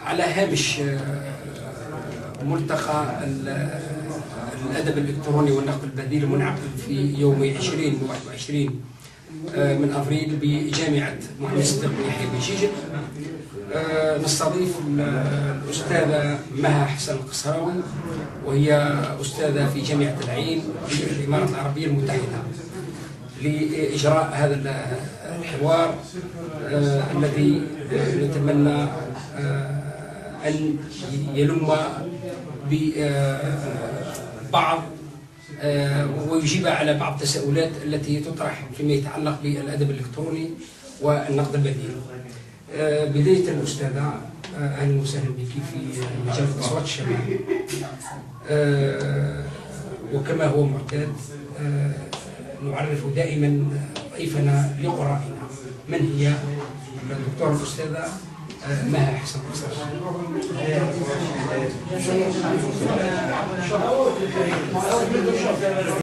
على هامش ملتقى الأدب الإلكتروني والنقد البديل المنعقد في يومي 20 و 21 من أفريل بجامعة محمد صديق بن يحيى بجيجل. نستضيف الأستاذة مها حسن القصراوي، وهي أستاذة في جامعة العين في الإمارات العربية المتحدة، لإجراء هذا الحوار الذي نتمنى أن يلم ببعض ويجيب على بعض التساؤلات التي تطرح فيما يتعلق بالأدب الإلكتروني والنقد البديل. بداية الأستاذة، أهلا وسهلا بك في مجال أصوات الشباب. وكما هو معتاد نعرف دائما ضيفنا لقرائنا. من هي الدكتورة الأستاذة مها حسن القصراوي؟